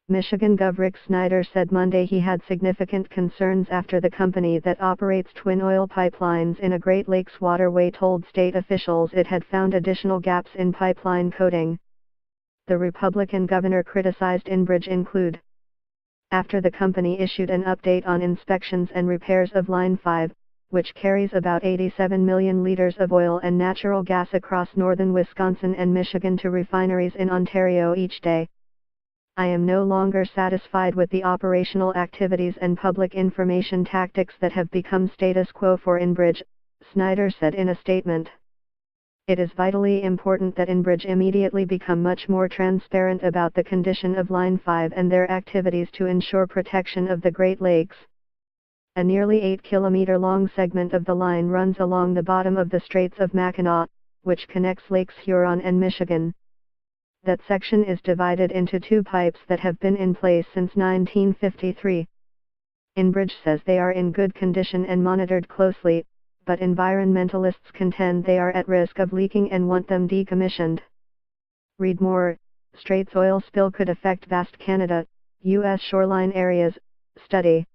Michigan Gov. Rick Snyder said Monday he had significant concerns after the company that operates twin oil pipelines in a Great Lakes waterway told state officials it had found additional gaps in pipeline coating. The Republican governor criticized Enbridge include after the company issued an update on inspections and repairs of Line 5, which carries about 87 million liters of oil and natural gas across northern Wisconsin and Michigan to refineries in Ontario each day. I am no longer satisfied with the operational activities and public information tactics that have become status quo for Enbridge, Snyder said in a statement. It is vitally important that Enbridge immediately become much more transparent about the condition of Line 5 and their activities to ensure protection of the Great Lakes. A nearly 8-kilometer-long segment of the line runs along the bottom of the Straits of Mackinac, which connects Lakes Huron and Michigan. That section is divided into two pipes that have been in place since 1953. Enbridge says they are in good condition and monitored closely, but environmentalists contend they are at risk of leaking and want them decommissioned. Read more. Straits oil spill could affect vast Canada, U.S. shoreline areas, study.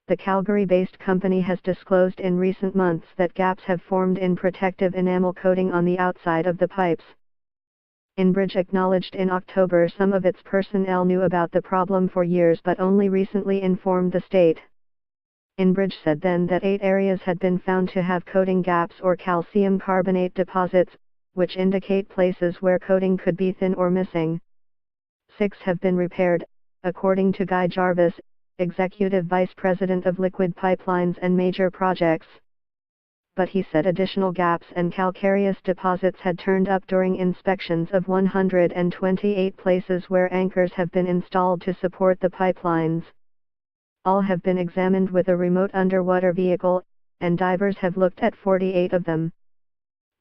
The Calgary-based company has disclosed in recent months that gaps have formed in protective enamel coating on the outside of the pipes. Enbridge acknowledged in October some of its personnel knew about the problem for years but only recently informed the state. Enbridge said then that 8 areas had been found to have coating gaps or calcium carbonate deposits, which indicate places where coating could be thin or missing. 6 have been repaired, according to Guy Jarvis, Executive Vice President of Liquid Pipelines and Major Projects. But he said additional gaps and calcareous deposits had turned up during inspections of 128 places where anchors have been installed to support the pipelines. All have been examined with a remote underwater vehicle, and divers have looked at 48 of them.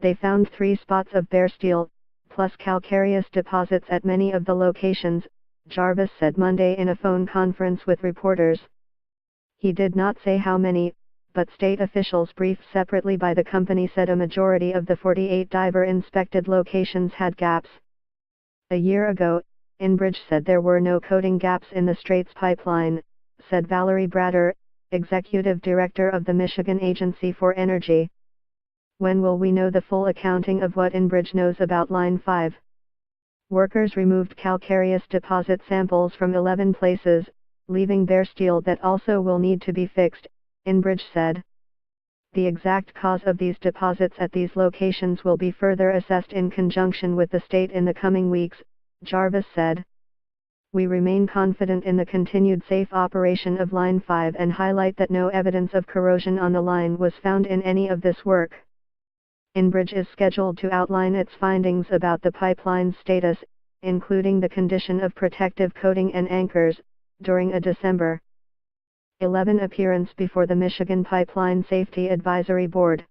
They found 3 spots of bare steel, plus calcareous deposits at many of the locations, Jarvis said Monday in a phone conference with reporters. He did not say how many, but state officials briefed separately by the company said a majority of the 48 diver-inspected locations had gaps. A year ago, Enbridge said there were no coating gaps in the Straits pipeline, said Valerie Brader, executive director of the Michigan Agency for Energy. When will we know the full accounting of what Enbridge knows about Line 5? Workers removed calcareous deposit samples from 11 places, leaving bare steel that also will need to be fixed, Enbridge said. The exact cause of these deposits at these locations will be further assessed in conjunction with the state in the coming weeks, Jarvis said. We remain confident in the continued safe operation of Line 5 and highlight that no evidence of corrosion on the line was found in any of this work. Enbridge is scheduled to outline its findings about the pipeline's status, including the condition of protective coating and anchors, during a December 11 appearance before the Michigan Pipeline Safety Advisory Board.